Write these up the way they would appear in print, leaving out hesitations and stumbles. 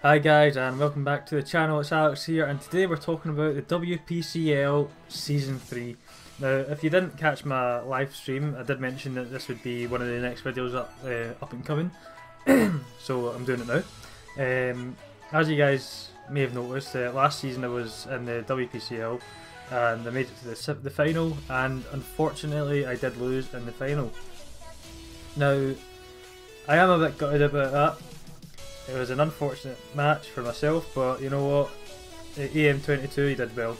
Hi guys and welcome back to the channel, it's Alex here, and today we're talking about the WPCL Season 3. Now if you didn't catch my live stream, I did mention that this would be one of the next videos up and coming, so I'm doing it now. As you guys may have noticed, last season I was in the WPCL and I made it to the final, and unfortunately I did lose in the final. Now I am a bit gutted about that. It was an unfortunate match for myself, but you know what? EM22 he did well,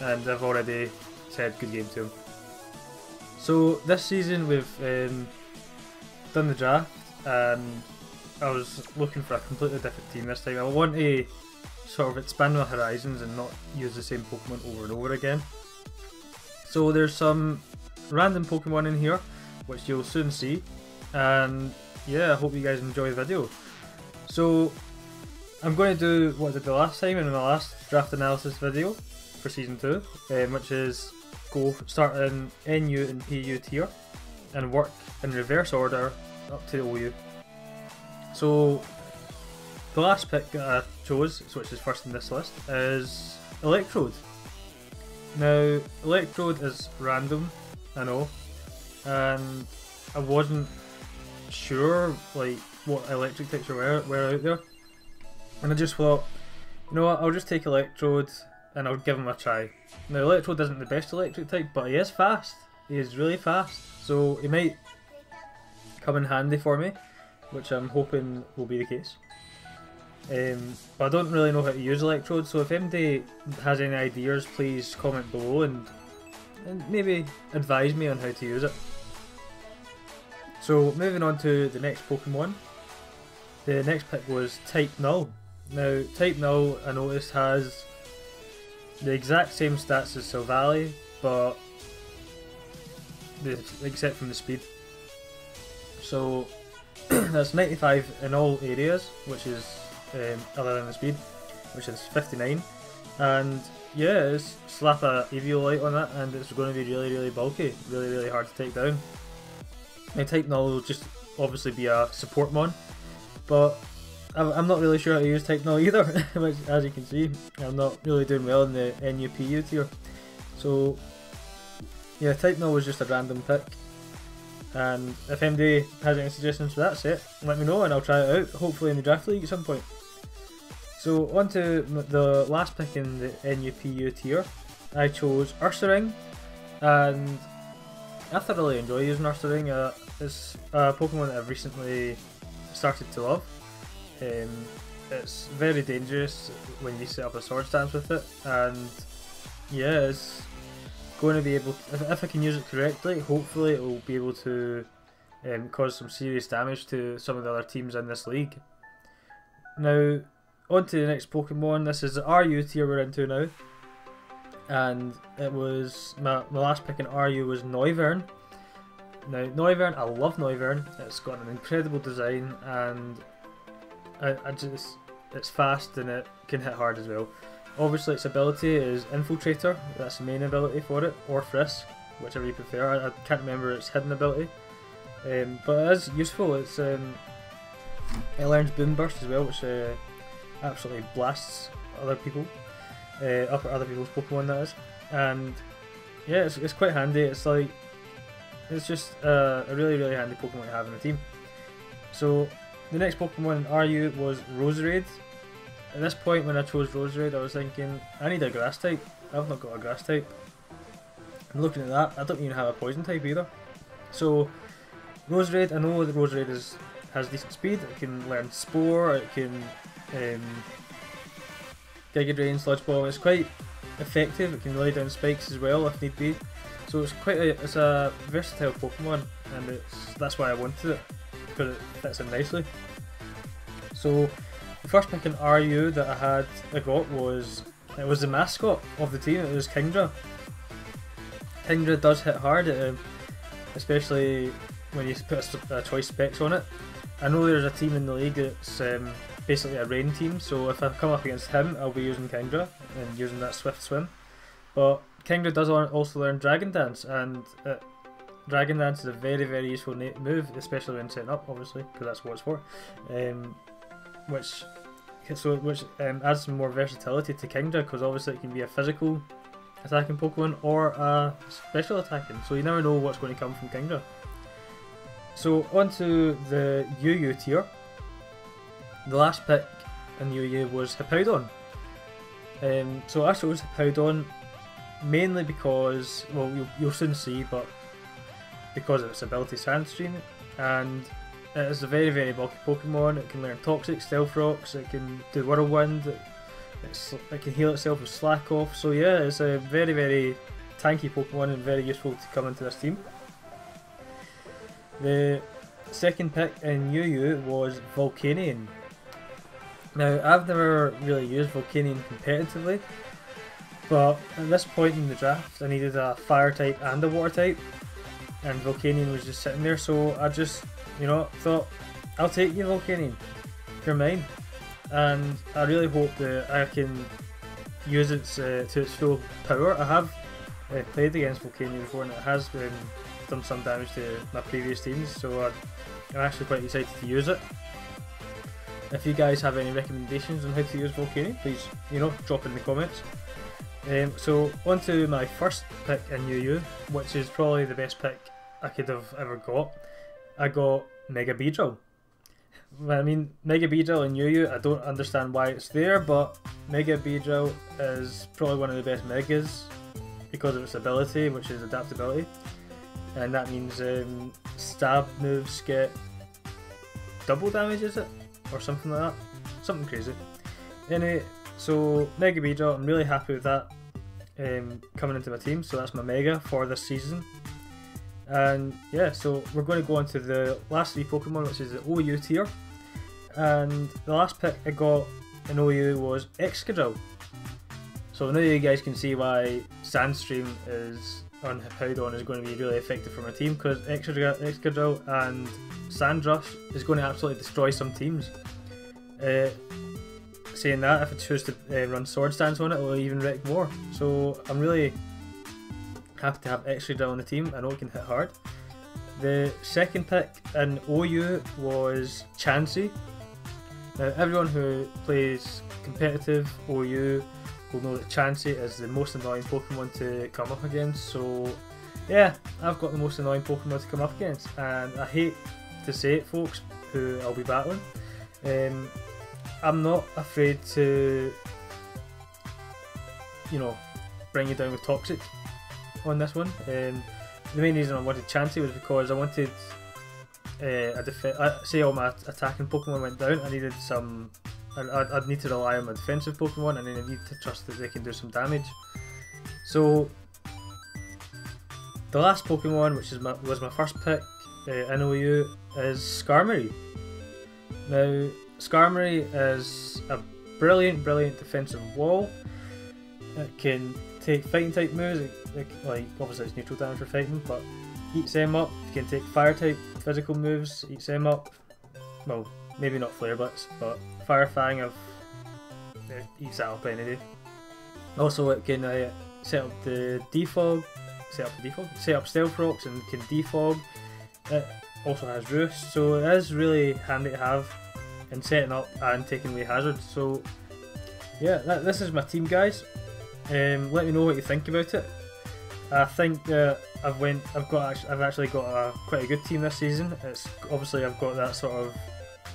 and I've already said good game to him. So this season we've done the draft, and I was looking for a completely different team this time. I want to sort of expand my horizons and not use the same Pokemon over and over again. So there's some random Pokemon in here, which you'll soon see, and yeah, I hope you guys enjoy the video. So I'm going to do what I did the last time in my last draft analysis video for Season 2, which is start in NU and PU tier and work in reverse order up to OU. So the last pick that I chose, which is first in this list, is Electrode. Now Electrode is random, I know, and I wasn't sure like what electric types were out there, and I just thought, you know what, I'll just take Electrode and I'll give him a try. Now Electrode isn't the best electric type, but he is fast, he is really fast, so he might come in handy for me, which I'm hoping will be the case. But I don't really know how to use Electrode, so if anybody has any ideas, please comment below and maybe advise me on how to use it. So moving on to the next Pokemon. The next pick was Type Null. Now Type Null, I noticed, has the exact same stats as Silvally, but except from the speed. So that's 95 in all areas, which is other than the speed, which is 59. And yeah, just slap a Eviolite on that and it's going to be really bulky, really hard to take down. Now Type Null will just obviously be a support mon, but I'm not really sure how to use Type Null either, which as you can see, I'm not really doing well in the NUPU tier. So yeah, Type Null was just a random pick, and if anybody has any suggestions for that set, let me know and I'll try it out, hopefully in the draft league at some point. So on to the last pick in the NUPU tier. I chose Ursaring, and I thoroughly enjoy using Ursaring. It's a Pokemon that I've recently started to love. It's very dangerous when you set up a sword stance with it, and yeah, it's going to be able to, if I can use it correctly, hopefully it will be able to cause some serious damage to some of the other teams in this league. Now on to the next Pokemon. This is the RU tier we're into now, and it was my last pick in RU was Noivern. Now Noivern, I love Noivern. It's got an incredible design, and it's fast and it can hit hard as well. Obviously its ability is Infiltrator, that's the main ability for it, or Frisk, whichever you prefer. I can't remember its hidden ability, but it is useful. It learns Boom Burst as well, which absolutely blasts other people, other people's Pokemon, that is. And yeah, it's quite handy. It's just a really handy Pokemon to have in the team. So the next Pokemon in RU was Roserade. At this point when I chose Roserade, I was thinking, I need a grass type. I've not got a grass type. And looking at that, I don't even have a poison type either. So Roserade, I know that Roserade has decent speed. It can learn Spore, it can Giga Drain, Sludge Bomb. It's quite effective. It can lay down spikes as well if need be. So it's a versatile Pokemon, and that's why I wanted it, because it fits in nicely. So the first pick in RU that I got was the mascot of the team. It was Kingdra. Kingdra does hit hard, especially when you put a choice specs on it. I know there's a team in the league that's basically a rain team, so if I come up against him, I'll be using Kingdra and using that Swift Swim. But Kingdra does also learn Dragon Dance, and Dragon Dance is a very useful move, especially when setting up, obviously, because that's what it's for. Which so which adds some more versatility to Kingdra, because obviously it can be a physical attacking Pokemon or a special attacking, so you never know what's going to come from Kingdra. So onto the UU tier. The last pick in UU was Hippowdon. So I chose Hippowdon mainly because, well, you'll soon see, but because of its ability Sandstream, and it is a very, very bulky Pokemon. It can learn Toxic, Stealth Rocks, it can do Whirlwind, it can heal itself with Slack Off, so yeah, it's a very, very tanky Pokemon and very useful to come into this team. The second pick in UU was Volcanion. Now, I've never really used Volcanion competitively, but at this point in the draft I needed a Fire type and a Water type, and Volcanion was just sitting there, so I just, you know, thought, I'll take you Volcanion, you're mine. And I really hope that I can use it to its full power. I have played against Volcanion before, and it has done some damage to my previous teams, so I'm actually quite excited to use it. If you guys have any recommendations on how to use Volcanion, please, you know, drop in the comments. So on to my first pick in UU, which is probably the best pick I could have ever got. I got Mega Beedrill. I mean, Mega Beedrill in UU, I don't understand why it's there, but Mega Beedrill is probably one of the best Megas because of its ability, which is adaptability. And that means stab moves get double damage, is it? Or something like that. Something crazy. Anyway, so Mega Beedrill, I'm really happy with that coming into my team, so that's my Mega for this season. And yeah, so we're going to go on to the last three Pokemon, which is the OU tier. And the last pick I got in OU was Excadrill. So now you guys can see why Sandstream is on Hippowdon is going to be really effective for my team, because Excadrill and Sandrush is going to absolutely destroy some teams. Saying that, if I choose to run Sword Stance on it, it will even wreck more. So I'm really happy to have Excadrill on the team. I know it can hit hard. The second pick in OU was Chansey. Now, everyone who plays competitive OU will know that Chansey is the most annoying Pokemon to come up against, so yeah, I've got the most annoying Pokemon to come up against, and I hate to say it, folks, who I'll be battling. I'm not afraid to, you know, bring you down with Toxic on this one. The main reason I wanted Chansey was because I wanted say all my attacking Pokemon went down, I needed some. I'd need to rely on my defensive Pokemon, and then I need to trust that they can do some damage. So the last Pokemon, which was my first pick in OU, is Skarmory. Now, Skarmory is a brilliant defensive wall. It can take fighting type moves, like obviously it's neutral damage for fighting, but eats them up. You can take fire type physical moves, eats them up. Well, maybe not Flare Blitz, but Fire Fang eats that up any day. Also, it can set up Defog, set up Stealth Rocks, and can defog. It also has Roost, so it is really handy to have in setting up and taking away hazards. So yeah, this is my team, guys. Let me know what you think about it. I think that I've actually got quite a good team this season. It's obviously I've got that sort of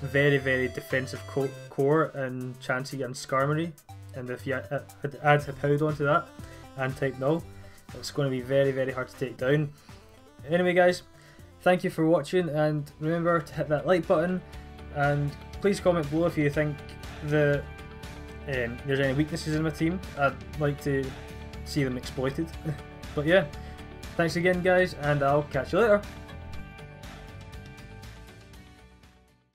very defensive core in Chansey and Skarmory, and if you add Hippowdon to that and type Null, it's going to be very hard to take down. Anyway, guys, thank you for watching, and remember to hit that like button, and please comment below if you think that there's any weaknesses in my team. I'd like to see them exploited. But yeah, thanks again, guys, and I'll catch you later.